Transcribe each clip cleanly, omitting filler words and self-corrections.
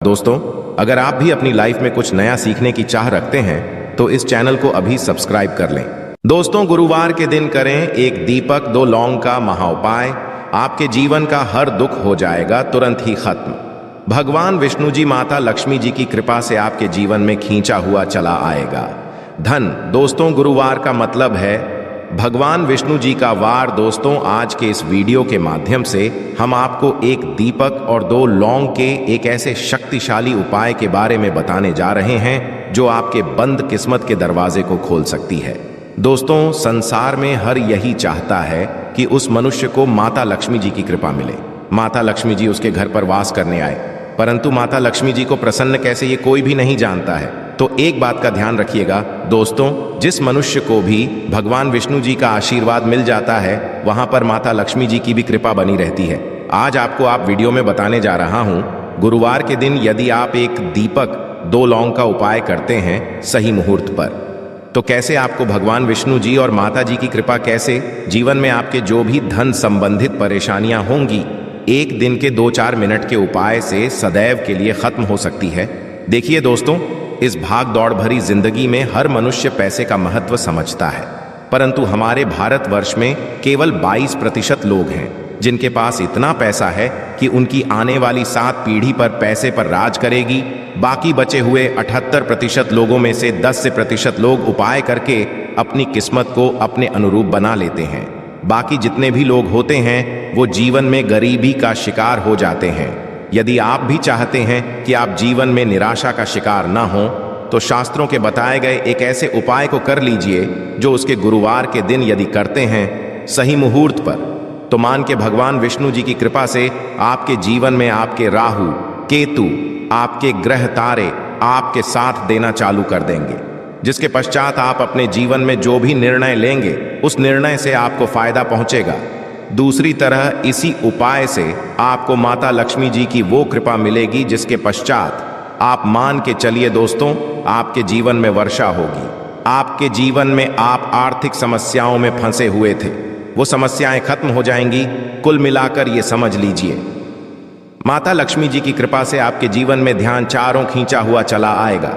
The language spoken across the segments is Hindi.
दोस्तों, अगर आप भी अपनी लाइफ में कुछ नया सीखने की चाह रखते हैं तो इस चैनल को अभी सब्सक्राइब कर लें। दोस्तों, गुरुवार के दिन करें एक दीपक 2 लौंग का महाउपाय। आपके जीवन का हर दुख हो जाएगा तुरंत ही खत्म। भगवान विष्णु जी माता लक्ष्मी जी की कृपा से आपके जीवन में खींचा हुआ चला आएगा धन। दोस्तों, गुरुवार का मतलब है भगवान विष्णु जी का वार। दोस्तों, आज के इस वीडियो के माध्यम से हम आपको एक दीपक और 2 लौंग के एक ऐसे शक्तिशाली उपाय के बारे में बताने जा रहे हैं जो आपके बंद किस्मत के दरवाजे को खोल सकती है। दोस्तों, संसार में हर यही चाहता है कि उस मनुष्य को माता लक्ष्मी जी की कृपा मिले, माता लक्ष्मी जी उसके घर पर वास करने आए। परंतु माता लक्ष्मी जी को प्रसन्न कैसे, ये कोई भी नहीं जानता है। तो एक बात का ध्यान रखिएगा दोस्तों, जिस मनुष्य को भी भगवान विष्णु जी का आशीर्वाद मिल जाता है वहां पर माता लक्ष्मी जी की भी कृपा बनी रहती है। आज आपको वीडियो में बताने जा रहा हूं, गुरुवार के दिन यदि आप एक दीपक 2 लौंग का उपाय करते हैं सही मुहूर्त पर, तो कैसे आपको भगवान विष्णु जी और माता जी की कृपा कैसे जीवन में आपके जो भी धन संबंधित परेशानियां होंगी एक दिन के 2-4 मिनट के उपाय से सदैव के लिए खत्म हो सकती है। देखिए दोस्तों, इस भाग दौड़ भरी जिंदगी में हर मनुष्य पैसे का महत्व समझता है, परंतु हमारे भारतवर्ष में केवल 22% लोग हैं जिनके पास इतना पैसा है कि उनकी आने वाली 7 पीढ़ी पर पैसे पर राज करेगी। बाकी बचे हुए 78% लोगों में से 10% लोग उपाय करके अपनी किस्मत को अपने अनुरूप बना लेते हैं। बाकी जितने भी लोग होते हैं वो जीवन में गरीबी का शिकार हो जाते हैं। यदि आप भी चाहते हैं कि आप जीवन में निराशा का शिकार ना हो तो शास्त्रों के बताए गए एक ऐसे उपाय को कर लीजिए जो उसके गुरुवार के दिन यदि करते हैं सही मुहूर्त पर, तो मान के भगवान विष्णु जी की कृपा से आपके जीवन में आपके राहु केतु आपके ग्रह तारे आपके साथ देना चालू कर देंगे, जिसके पश्चात आप अपने जीवन में जो भी निर्णय लेंगे उस निर्णय से आपको फायदा पहुंचेगा। दूसरी तरह इसी उपाय से आपको माता लक्ष्मी जी की वो कृपा मिलेगी जिसके पश्चात आप मान के चलिए दोस्तों, आपके जीवन में वर्षा होगी। आपके जीवन में आप आर्थिक समस्याओं में फंसे हुए थे, वो समस्याएं खत्म हो जाएंगी। कुल मिलाकर ये समझ लीजिए, माता लक्ष्मी जी की कृपा से आपके जीवन में ध्यान चारों खींचा हुआ चला आएगा।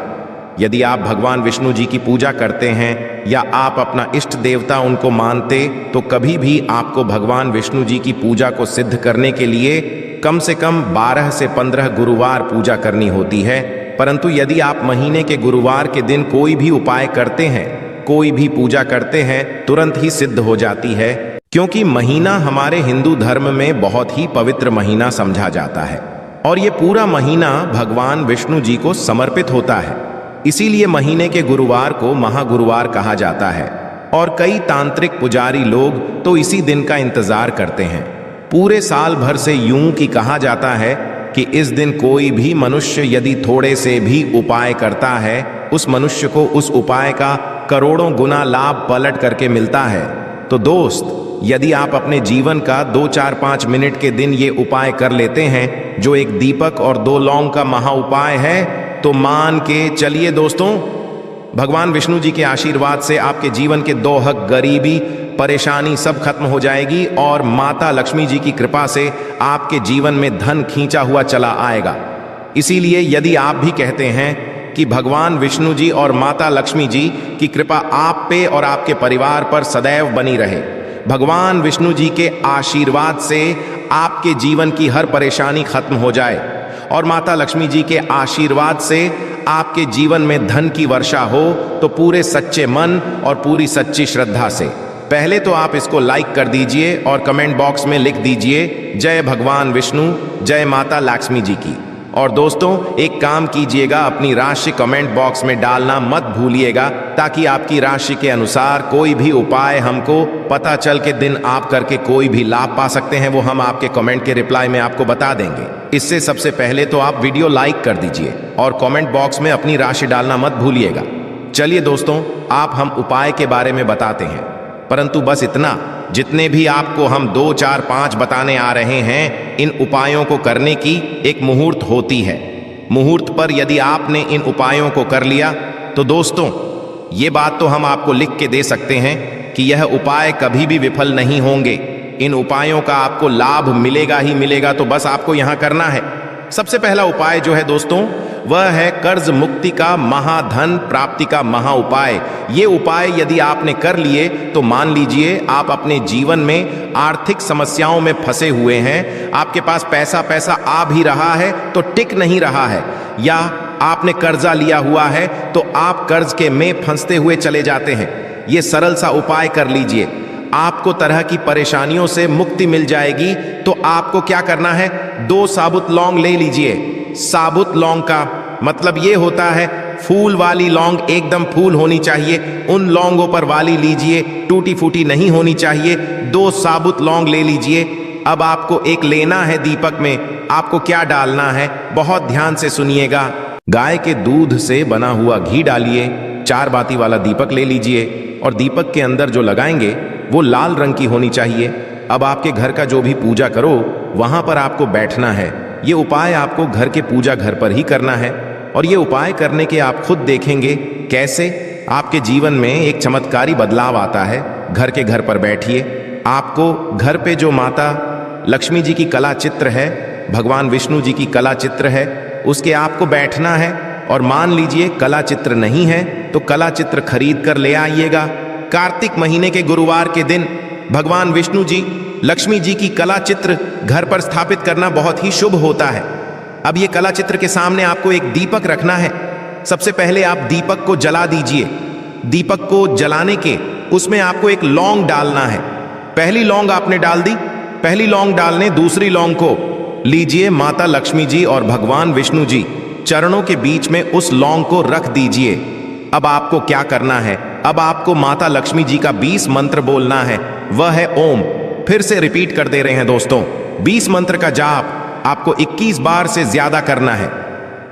यदि आप भगवान विष्णु जी की पूजा करते हैं या आप अपना इष्ट देवता उनको मानते तो कभी भी आपको भगवान विष्णु जी की पूजा को सिद्ध करने के लिए कम से कम 12 से 15 गुरुवार पूजा करनी होती है। परंतु यदि आप महीने के गुरुवार के दिन कोई भी उपाय करते हैं, कोई भी पूजा करते हैं, तुरंत ही सिद्ध हो जाती है, क्योंकि महीना हमारे हिंदू धर्म में बहुत ही पवित्र महीना समझा जाता है और ये पूरा महीना भगवान विष्णु जी को समर्पित होता है। इसीलिए महीने के गुरुवार को महागुरुवार कहा जाता है और कई तांत्रिक पुजारी लोग तो इसी दिन का इंतजार करते हैं। पूरे साल भर से यूं कि कहा जाता है कि इस दिन कोई भी मनुष्य यदि थोड़े से भी उपाय करता है उस मनुष्य को उस उपाय का करोड़ों गुना लाभ पलट करके मिलता है। तो दोस्त, यदि आप अपने जीवन का 2-4-5 मिनट के दिन ये उपाय कर लेते हैं जो एक दीपक और 2 लौंग का महा उपाय है, तो मान के चलिए दोस्तों, भगवान विष्णु जी के आशीर्वाद से आपके जीवन के 2 हक गरीबी परेशानी सब खत्म हो जाएगी और माता लक्ष्मी जी की कृपा से आपके जीवन में धन खींचा हुआ चला आएगा। इसीलिए यदि आप भी कहते हैं कि भगवान विष्णु जी और माता लक्ष्मी जी की कृपा आप पे और आपके परिवार पर सदैव बनी रहे, भगवान विष्णु जी के आशीर्वाद से आपके जीवन की हर परेशानी खत्म हो जाए और माता लक्ष्मी जी के आशीर्वाद से आपके जीवन में धन की वर्षा हो, तो पूरे सच्चे मन और पूरी सच्ची श्रद्धा से पहले तो आप इसको लाइक कर दीजिए और कमेंट बॉक्स में लिख दीजिए जय भगवान विष्णु, जय माता लक्ष्मी जी की। और दोस्तों, एक काम कीजिएगा, अपनी राशि कमेंट बॉक्स में डालना मत भूलिएगा ताकि आपकी राशि के अनुसार कोई भी उपाय हमको पता चल के दिन आप करके कोई भी लाभ पा सकते हैं वो हम आपके कमेंट के रिप्लाई में आपको बता देंगे। इससे सबसे पहले तो आप वीडियो लाइक कर दीजिए और कमेंट बॉक्स में अपनी राशि डालना मत भूलिएगा। चलिए दोस्तों, आप हम उपाय के बारे में बताते हैं, परंतु बस इतना, जितने भी आपको हम 2, 4, 5 बताने आ रहे हैं, इन उपायों को करने की एक मुहूर्त होती है। मुहूर्त पर यदि आपने इन उपायों को कर लिया तो दोस्तों, ये बात तो हम आपको लिख के दे सकते हैं कि यह उपाय कभी भी विफल नहीं होंगे। इन उपायों का आपको लाभ मिलेगा ही मिलेगा। तो बस आपको यहां करना है, सबसे पहला उपाय जो है दोस्तों, वह है कर्ज मुक्ति का महाधन प्राप्ति का महा उपाय। ये उपाय यदि आपने कर लिए तो मान लीजिए आप अपने जीवन में आर्थिक समस्याओं में फंसे हुए हैं। आपके पास पैसा आ भी रहा है तो टिक नहीं रहा है, या आपने कर्जा लिया हुआ है तो आप कर्ज के में फंसते हुए चले जाते हैं। ये सरल सा उपाय कर लीजिए, आपको तरह की परेशानियों से मुक्ति मिल जाएगी। तो आपको क्या करना है, 2 साबुत लौंग ले लीजिए। साबुत लौंग का मतलब ये होता है फूल वाली लौंग, एकदम फूल होनी चाहिए, उन लौंगों पर वाली लीजिए, टूटी फूटी नहीं होनी चाहिए। 2 साबुत लौंग ले लीजिए। अब आपको एक लेना है दीपक में, आपको क्या डालना है बहुत ध्यान से सुनिएगा। गाय के दूध से बना हुआ घी डालिए, 4 बाती वाला दीपक ले लीजिए और दीपक के अंदर जो लगाएंगे वो लाल रंग की होनी चाहिए। अब आपके घर का जो भी पूजा करो वहां पर आपको बैठना है। ये उपाय आपको घर के पूजा घर पर ही करना है और ये उपाय करने के आप खुद देखेंगे कैसे आपके जीवन में एक चमत्कारी बदलाव आता है। घर पर बैठिए, आपको घर पे जो माता लक्ष्मी जी की कला चित्र है, भगवान विष्णु जी की कला चित्र है, उसके आपको बैठना है। और मान लीजिए कला चित्र नहीं है तो कला चित्र खरीद कर ले आइएगा। कार्तिक महीने के गुरुवार के दिन भगवान विष्णु जी लक्ष्मी जी की कला चित्र घर पर स्थापित करना बहुत ही शुभ होता है। अब ये कला चित्र के सामने आपको एक दीपक रखना है। सबसे पहले आप दीपक को जला दीजिए। दीपक को जलाने के उसमें आपको एक लौंग डालना है। पहली लौंग आपने डाल दी, पहली लौंग डालने दूसरी लौंग को लीजिए, माता लक्ष्मी जी और भगवान विष्णु जी चरणों के बीच में उस लौंग को रख दीजिए। अब आपको क्या करना है, अब आपको माता लक्ष्मी जी का 20 मंत्र बोलना है, वह है ओम। फिर से रिपीट कर दे रहे हैं दोस्तों, 20 मंत्र का जाप आपको 21 बार से ज्यादा करना है।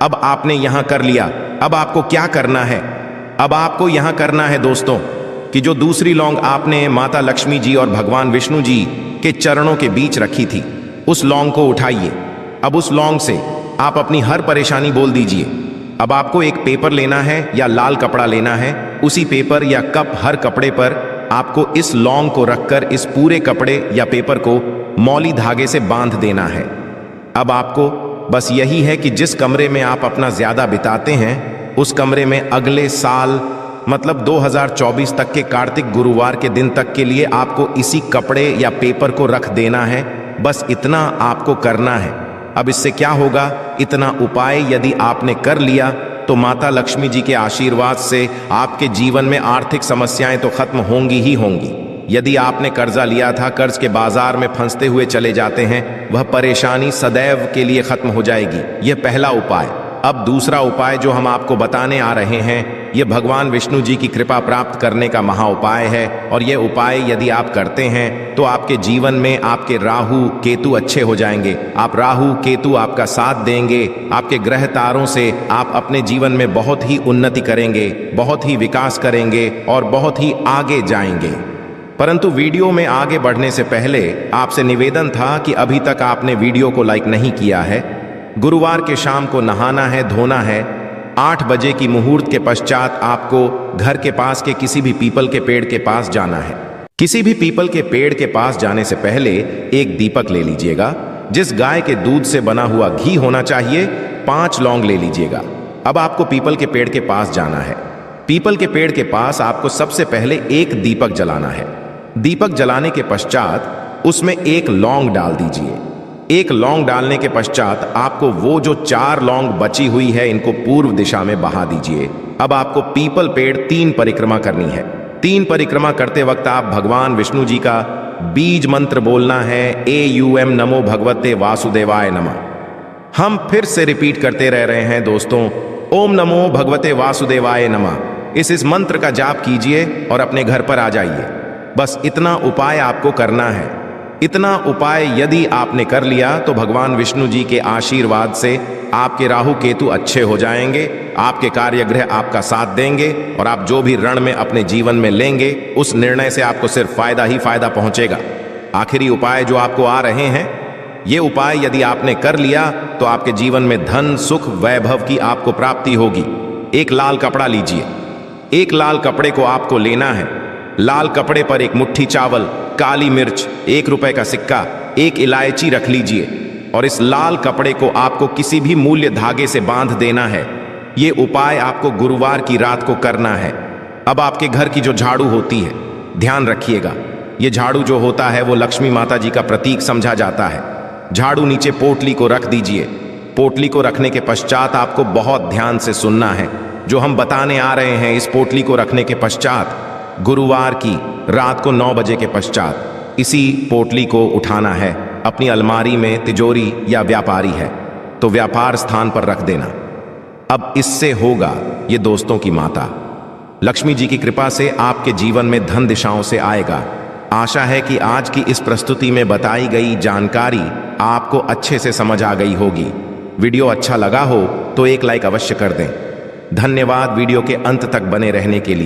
अब आपने यहां कर लिया, अब आपको क्या करना है, अब आपको यहां करना है दोस्तों कि जो दूसरी लौंग आपने माता लक्ष्मी जी और भगवान विष्णु जी के चरणों के बीच रखी थी, उस लौंग को उठाइए। अब उस लौंग से आप अपनी हर परेशानी बोल दीजिए। अब आपको एक पेपर लेना है या लाल कपड़ा लेना है, उसी पेपर या कप हर कपड़े पर आपको इस लौंग को रखकर इस पूरे कपड़े या पेपर को मौली धागे से बांध देना है। अब आपको बस यही है कि जिस कमरे में आप अपना ज्यादा बिताते हैं उस कमरे में अगले साल मतलब 2024 तक के कार्तिक गुरुवार के दिन तक के लिए आपको इसी कपड़े या पेपर को रख देना है। बस इतना आपको करना है। अब इससे क्या होगा, इतना उपाय यदि आपने कर लिया तो माता लक्ष्मी जी के आशीर्वाद से आपके जीवन में आर्थिक समस्याएं तो खत्म होंगी ही होंगी। यदि आपने कर्जा लिया था, कर्ज के बाजार में फंसते हुए चले जाते हैं, वह परेशानी सदैव के लिए खत्म हो जाएगी। यह पहला उपाय। अब दूसरा उपाय जो हम आपको बताने आ रहे हैं, यह भगवान विष्णु जी की कृपा प्राप्त करने का महा उपाय है। और यह उपाय यदि आप करते हैं तो आपके जीवन में आपके राहु केतु अच्छे हो जाएंगे। आप राहु केतु आपका साथ देंगे, आपके ग्रह तारों से आप अपने जीवन में बहुत ही उन्नति करेंगे, बहुत ही विकास करेंगे और बहुत ही आगे जाएंगे। परंतु वीडियो में आगे बढ़ने से पहले आपसे निवेदन था कि अभी तक आपने वीडियो को लाइक नहीं किया है। गुरुवार के शाम को नहाना है, धोना है। 8 बजे की मुहूर्त के पश्चात आपको घर के पास के किसी भी पीपल के पेड़ के पास जाना है। किसी भी पीपल के पेड़ के पास जाने से पहले एक दीपक ले लीजिएगा, जिस गाय के दूध से बना हुआ घी होना चाहिए। 5 लौंग ले लीजिएगा। अब आपको पीपल के पेड़ के पास जाना है। पीपल के पेड़ के पास आपको सबसे पहले एक दीपक जलाना है। दीपक जलाने के पश्चात उसमें एक लौंग डाल दीजिए। एक लौंग डालने के पश्चात आपको वो जो 4 लौंग बची हुई है, इनको पूर्व दिशा में बहा दीजिए। अब आपको पीपल पेड़ 3 परिक्रमा करनी है। 3 परिक्रमा करते वक्त आप भगवान विष्णु जी का बीज मंत्र बोलना है, AUM नमो भगवते वासुदेवाय नमः। हम फिर से रिपीट करते रह रहे हैं दोस्तों, ओम नमो भगवते वासुदेवाय नमः। इस मंत्र का जाप कीजिए और अपने घर पर आ जाइए। बस इतना उपाय आपको करना है। इतना उपाय यदि आपने कर लिया तो भगवान विष्णु जी के आशीर्वाद से आपके राहु केतु अच्छे हो जाएंगे, आपके कार्यग्रह आपका साथ देंगे और आप जो भी ऋण में अपने जीवन में लेंगे उस निर्णय से आपको सिर्फ फायदा ही फायदा पहुंचेगा। आखिरी उपाय जो आपको आ रहे हैं, ये उपाय यदि आपने कर लिया तो आपके जीवन में धन सुख वैभव की आपको प्राप्ति होगी। एक लाल कपड़ा लीजिए। एक लाल कपड़े को आपको लेना है। लाल कपड़े पर एक मुट्ठी चावल, काली मिर्च, 1 रुपए का सिक्का, 1 इलायची रख लीजिए। और इस लाल कपड़े को आपको किसी भी मूल्य धागे से बांध देना है। ये उपाय आपको गुरुवार की रात को करना है। अब आपके घर की जो झाड़ू होती है, ध्यान रखिएगा, ये झाड़ू जो होता है वो लक्ष्मी माता जी का प्रतीक समझा जाता है। झाड़ू नीचे पोटली को रख दीजिए। पोटली को रखने के पश्चात आपको बहुत ध्यान से सुनना है जो हम बताने आ रहे हैं। इस पोटली को रखने के पश्चात गुरुवार की रात को 9 बजे के पश्चात इसी पोटली को उठाना है। अपनी अलमारी में, तिजोरी या व्यापारी है तो व्यापार स्थान पर रख देना। अब इससे होगा ये दोस्तों की माता लक्ष्मी जी की कृपा से आपके जीवन में धन दिशाओं से आएगा। आशा है कि आज की इस प्रस्तुति में बताई गई जानकारी आपको अच्छे से समझ आ गई होगी। वीडियो अच्छा लगा हो तो एक लाइक अवश्य कर दें। धन्यवाद वीडियो के अंत तक बने रहने के लिए।